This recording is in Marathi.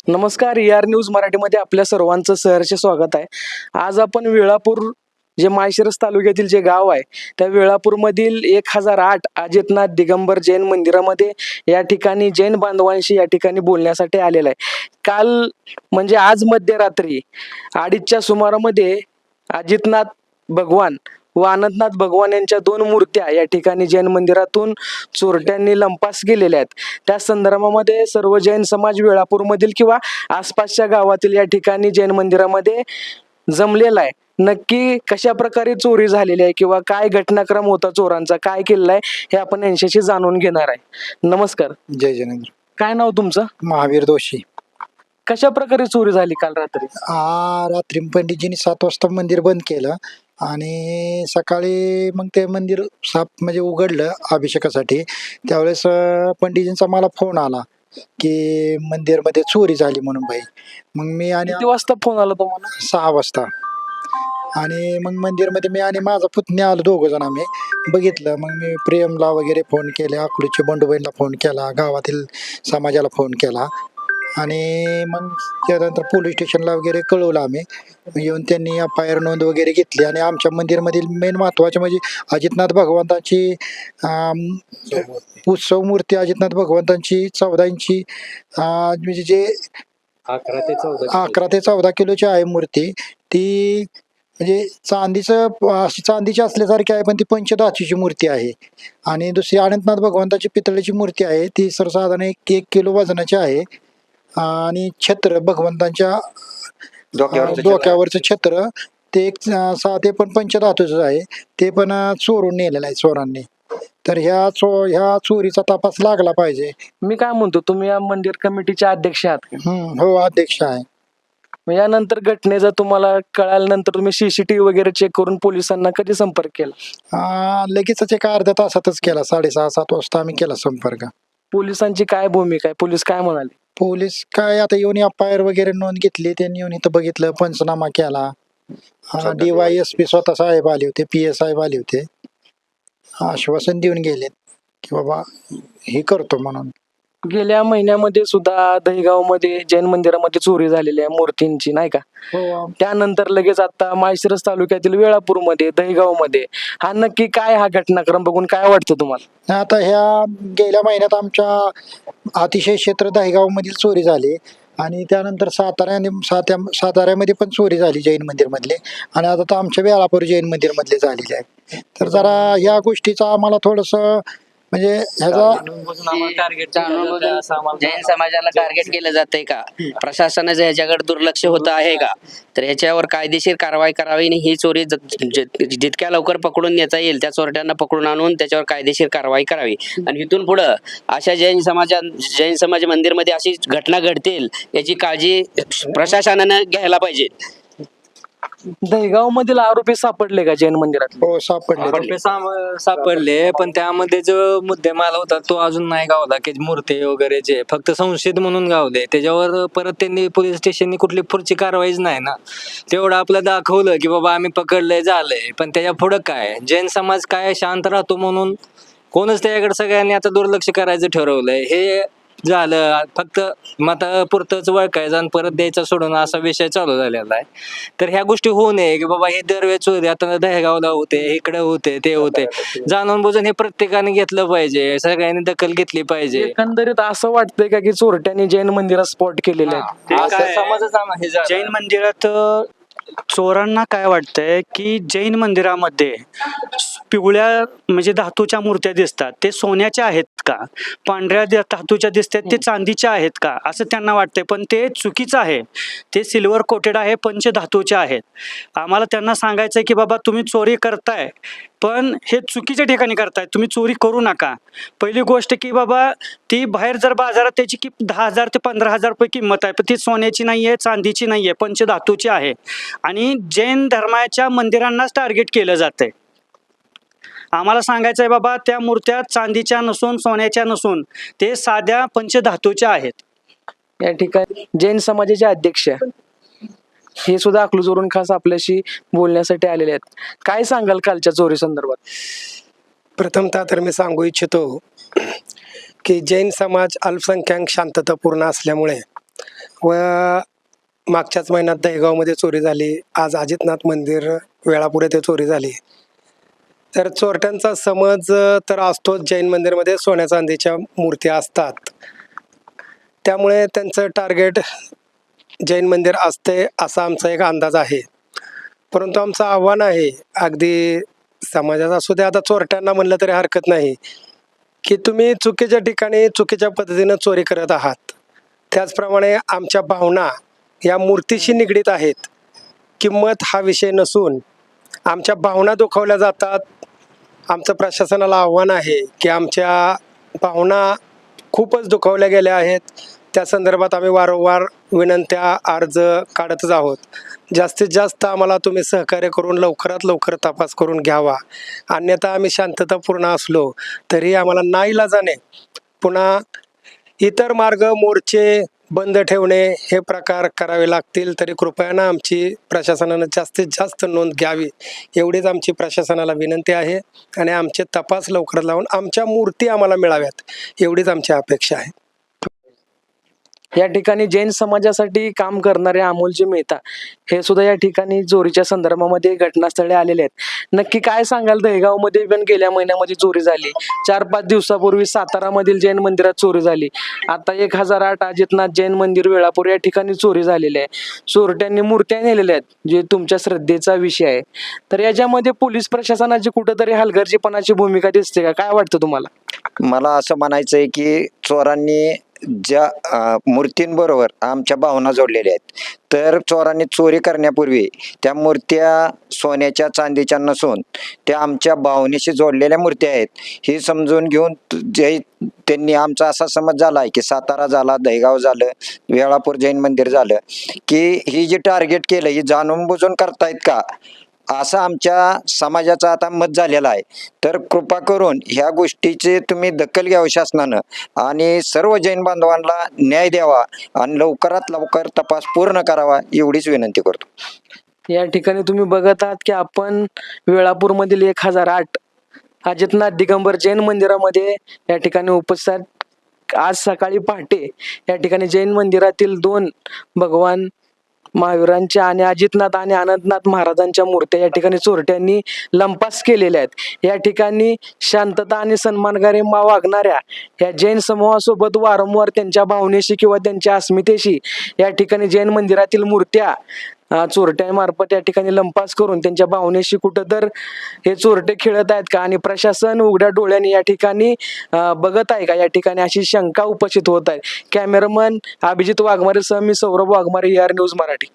नमस्कार. ER न्यूज मराठीमध्ये आपल्या सर्वांचं सहर्ष स्वागत आहे. आज आपण वेळापूर जे माळशिरस तालुक्यातील जे गाव आहे त्या वेळापूर मधील 1008 अजितनाथ दिगंबर जैन मंदिरामध्ये या ठिकाणी जैन बांधवांशी या ठिकाणी बोलण्यासाठी आलेला आहे. काल म्हणजे आज मध्यरात्री 2:30च्या सुमारामध्ये अजितनाथ भगवान व अनंतनाथ भगवान यांच्या 2 मूर्त्या या ठिकाणी जैन मंदिरातून चोरट्यांनी लंपास गेलेल्या आहेत. त्या संदर्भामध्ये सर्व जैन समाज वेळापूर मधील किंवा आसपासच्या गावातील या ठिकाणी जैन मंदिरामध्ये जमलेला आहे. नक्की कशा प्रकारे चोरी झालेली आहे किंवा काय घटनाक्रम होता चोरांचा, काय केलेला आहे हे आपण यांच्याशी जाणून घेणार आहे. नमस्कार. जय जनेंद्र. काय नाव तुमचं? महावीर दोषी. कशा प्रकारे चोरी झाली काल रात्री? रात्री पंडितजींनी 7 वाजता मंदिर बंद केलं आणि सकाळी मग ते मंदिर साफ म्हणजे उघडलं अभिषेकासाठी. त्यावेळेस पंडितजींचा मला फोन आला की मंदिरमध्ये चोरी झाली म्हणून भाई. मग मी आणि किती वाजता फोन आला तुम्हाला? 6 वाजता. आणि मग मंदिरमध्ये मी आणि माझा पुतण्या आलो, 2 जण आम्ही बघितलं. मग मी प्रेमला वगैरे फोन केले, अकलूच्या बंडूबाईंना फोन केला, गावातील समाजाला फोन केला आणि मग त्यानंतर पोलीस स्टेशनला वगैरे कळवलं आम्ही. येऊन त्यांनी FIR नोंद वगैरे घेतली आणि आमच्या मंदिरमधील मेन महत्त्वाचे म्हणजे अजितनाथ भगवंतांची उत्सव मूर्ती, अजितनाथ भगवंतांची 14 इंची म्हणजे जे 11 ते 14 किलोची आहे मूर्ती. ती म्हणजे चांदीची असल्यासारखी आहे, पण ती पंचधातूची मूर्ती आहे. आणि दुसरी अनंतनाथ भगवंताची पितळेची मूर्ती आहे, ती सर्वसाधारण 1 किलो वजनाची आहे. आणि छत्र भगवंतांच्या डोक्यावरचं छत्र ते ते पण पंचधातूचं आहे. ते पण चोरून नेलेलं आहे चोरांनी. तर ह्या चोरीचा तपास लागला पाहिजे. मी काय म्हणतो, तुम्ही या मंदिर कमिटीचे अध्यक्ष आहात का? हो, अध्यक्ष आहे. मग यानंतर घटनेचा तुम्हाला कळाल्यानंतर तुम्ही CCTV वगैरे चेक करून पोलिसांना कधी संपर्क केला? लगेचच एका अर्ध्या तासातच केला. 6:30-7 वाजता आम्ही केला संपर्क. पोलिसांची काय भूमिका आहे? पोलीस काय म्हणाले? पोलीस काय आता येऊन FIR वगैरे नोंद घेतली, त्यांनी येऊन इथं बघितलं, पंचनामा केला. DYSP स्वतः साहेब आले होते, PS साहेब आले होते, आश्वासन देऊन गेलेत की बाबा हे करतो म्हणून. गेल्या महिन्यामध्ये सुद्धा दहीगावमध्ये जैन मंदिरामध्ये चोरी झालेली आहे मूर्तींची, नाही का? त्यानंतर लगेच आता माळशिरस तालुक्यातील वेळापूरमध्ये, दहीगावमध्ये हा नक्की काय हा घटनाक्रम बघून काय वाटतं तुम्हाला? आता ह्या गेल्या महिन्यात आमच्या अतिशय क्षेत्र दहीगाव मधील चोरी झाली आणि त्यानंतर साताऱ्यामध्ये पण चोरी झाली जैन मंदिर मधले, आणि आता तर आमच्या वेळापूर जैन मंदिर मधले झालेले आहे. तर जरा ह्या गोष्टीचा आम्हाला थोडस म्हणजे ह्याचा जैन समाजाला टार्गेट केलं जातंय का? प्रशासनाचं ह्याच्याकडे दुर्लक्ष होत आहे का? तर ह्याच्यावर कायदेशीर कारवाई करावी आणि ही चोरी जितक्या लवकर पकडून नेता येईल त्या चोरट्यांना पकडून आणून त्याच्यावर कायदेशीर कारवाई करावी. आणि इथून पुढं अशा जैन समाज मंदिरमध्ये अशी घटना घडतील याची काळजी प्रशासनानं घ्यायला पाहिजे. दहीगाव मधील आरोपी सापडले का जैन मंदिरात? हो, सापडले. सापडले, पण त्यामध्ये जो मुद्देमाल होता तो अजून नाही गावला, की मूर्ती वगैरे जे फक्त संशयित म्हणून गावले. त्याच्यावर परत त्यांनी पोलीस स्टेशननी कुठली पुढची कारवाईच नाही ना. तेवढं आपलं दाखवलं की बाबा आम्ही पकडलंय, झालंय, पण त्याच्या पुढं काय? जैन समाज काय शांत राहतो म्हणून कोणच त्याच्याकडे सगळ्यांनी आता दुर्लक्ष करायचं ठरवलंय. हे झालं फक्त मतापुरतच वळखायचं आणि परत द्यायचा सोडून असा विषय चालू झालेला आहे. तर ह्या गोष्टी होऊ नये की बाबा हे दरवेळेस होते, आता दहेगावला होते, इकडे होते, ते होते. जाणून बुजून हे प्रत्येकाने घेतलं पाहिजे, सगळ्यांनी दखल घेतली पाहिजे. एकंदरीत असं वाटतंय का की चोरट्यांनी जैन मंदिरात स्पॉट केलेले आहेत? जैन मंदिरात चोरांना काय वाटतंय की जैन मंदिरामध्ये पिवळ्या म्हणजे धातूच्या मूर्त्या दिसतात, ते सोन्याच्या आहेत का? पांढऱ्या धातूच्या दिसतात, ते चांदीच्या आहेत का? असं त्यांना वाटतंय, पण ते चुकीचं आहे. ते सिल्वर कोटेड आहे, पंचधातूच्या आहेत. आम्हाला त्यांना सांगायचंय की बाबा तुम्ही चोरी करताय, पण हे चुकीच्या ठिकाणी करताय, तुम्ही चोरी करू नका. पहिली गोष्ट की बाबा ती बाहेर जर बाजारात त्याची की 10,000 ते 15,000 रुपये किंमत आहे, पण ती सोन्याची नाहीये, चांदीची नाहीये, पंचधातूची आहे. आणि जैन धर्माच्या मंदिरांनाच टार्गेट केलं जातंय. आम्हाला सांगायचंय बाबा त्या मूर्त्या चांदीच्या नसून, सोन्याच्या नसून, ते साध्या पंचधातूच्या आहेत. या ठिकाणी जैन समाजाचे अध्यक्ष हे सुद्धा अकलूजवरून खास आपल्याशी बोलण्यासाठी आलेले आहेत. काय सांगाल कालच्या चोरी संदर्भात? प्रथमतः तर मी सांगू इच्छितो की जैन समाज अल्पसंख्याक शांततापूर्ण असल्यामुळे व मागच्याच महिन्यात दहेगावमध्ये चोरी झाली. आज अजितनाथ मंदिर वेळापूर येथे चोरी झाली. तर चोरट्यांचा समज तर असतोच, जैन मंदिरमध्ये सोन्या चांदीच्या मूर्त्या असतात, त्यामुळे त्यांचं टार्गेट जैन मंदिर असते असा आमचा एक अंदाज आहे. परंतु आमचं आव्हान आहे, अगदी समाजाचा असू द्या, आता चोरट्यांना म्हणलं तरी हरकत नाही, की तुम्ही चुकीच्या ठिकाणी चुकीच्या पद्धतीनं चोरी करत आहात. त्याचप्रमाणे आमच्या भावना या मूर्तीशी निगडीत आहेत. किंमत हा विषय नसून आमच्या भावना दुखावल्या जातात. आमचं प्रशासनाला आव्हान आहे की आमच्या भावना खूपच दुखावल्या गेल्या आहेत. त्या संदर्भात आम्ही वारंवार विनंत्या अर्ज काढतच आहोत. जास्तीत जास्त आम्हाला तुम्ही सहकार्य करून लवकरात लवकर तपास करून घ्यावा. अन्यथा आम्ही शांततापूर्ण असलो तरी आम्हाला नाईलाजाने पुन्हा इतर मार्ग, मोर्चे बंद ठेवणे हे प्रकार करावे लागतील. तरी कृपयानं आमची प्रशासनानं जास्तीत जास्त नोंद घ्यावी, एवढीच आमची प्रशासनाला विनंती आहे. आणि आमचे तपास लवकर लावून आमच्या मूर्ती आम्हाला मिळाव्यात, एवढीच आमची अपेक्षा आहे. या ठिकाणी जैन समाजासाठी काम करणारे अमोलजी मेहता हे सुद्धा या ठिकाणी चोरीच्या संदर्भामध्ये घटनास्थळी आलेले आहेत. नक्की काय सांगाल? दहेगावमध्ये पण गेल्या महिन्यामध्ये चोरी झाली, 4-5 दिवसापूर्वी सातारामधील जैन मंदिरात चोरी झाली, आता 1008 अजितनाथ जैन मंदिर वेळापूर या ठिकाणी चोरी झालेली आहे. चोरट्यांनी मूर्त्या नेलेल्या आहेत, जे तुमच्या श्रद्धेचा विषय आहे. तर याच्यामध्ये पोलीस प्रशासनाची कुठेतरी हलगर्जीपणाची भूमिका दिसते का? काय वाटतं तुम्हाला? मला असं म्हणायचं आहे की चोरांनी ज्या मूर्तींबरोबर आमच्या भावना जोडलेल्या आहेत. तर चोरांनी चोरी करण्यापूर्वी त्या मूर्त्या सोन्याच्या चांदीच्या नसून त्या आमच्या भावनेशी जोडलेल्या मूर्त्या आहेत ही समजून घेऊन जे त्यांनी आमचा असा समज झाला आहे की सातारा झाला, दहेगाव झालं, वेळापूर जैन मंदिर झालं, की ही जी टार्गेट केलं ही जाणून बुजून करतायत का, असं आमच्या समाजाचा आता मत झालेला आहे. तर कृपा करून ह्या गोष्टीची तुम्ही दखल घ्यावी शासनानं आणि सर्व जैन बांधवांना न्याय द्यावा आणि लवकरात लवकर तपास पूर्ण करावा, एवढीच विनंती करतो. या ठिकाणी तुम्ही बघत आहात की आपण वेळापूरमधील 1008 अजितनाथ दिगंबर जैन मंदिरामध्ये या ठिकाणी उपस्थित. आज सकाळी पहाटे या ठिकाणी जैन मंदिरातील 2 भगवान महावीरांच्या आणि अजितनाथ आणि अनंतनाथ महाराजांच्या मूर्त्या या ठिकाणी चोरट्यांनी लंपास केलेल्या आहेत. या ठिकाणी शांतता आणि सन्मानकार्य वागणाऱ्या या जैन समूहासोबत वारंवार त्यांच्या भावनेशी किंवा त्यांच्या अस्मितेशी या ठिकाणी जैन मंदिरातील मूर्त्या चोरट्यांमार्फत या ठिकाणी लंपास करून त्यांच्या भावनेशी कुठं तर हे चोरटे खेळत आहेत का, आणि प्रशासन उघड्या डोळ्याने या ठिकाणी बघत आहे का, या ठिकाणी अशी शंका उपस्थित होत आहे. कॅमेरामन अभिजित वाघमारे सह मी सौरभ वाघमारे, AR न्यूज मराठी.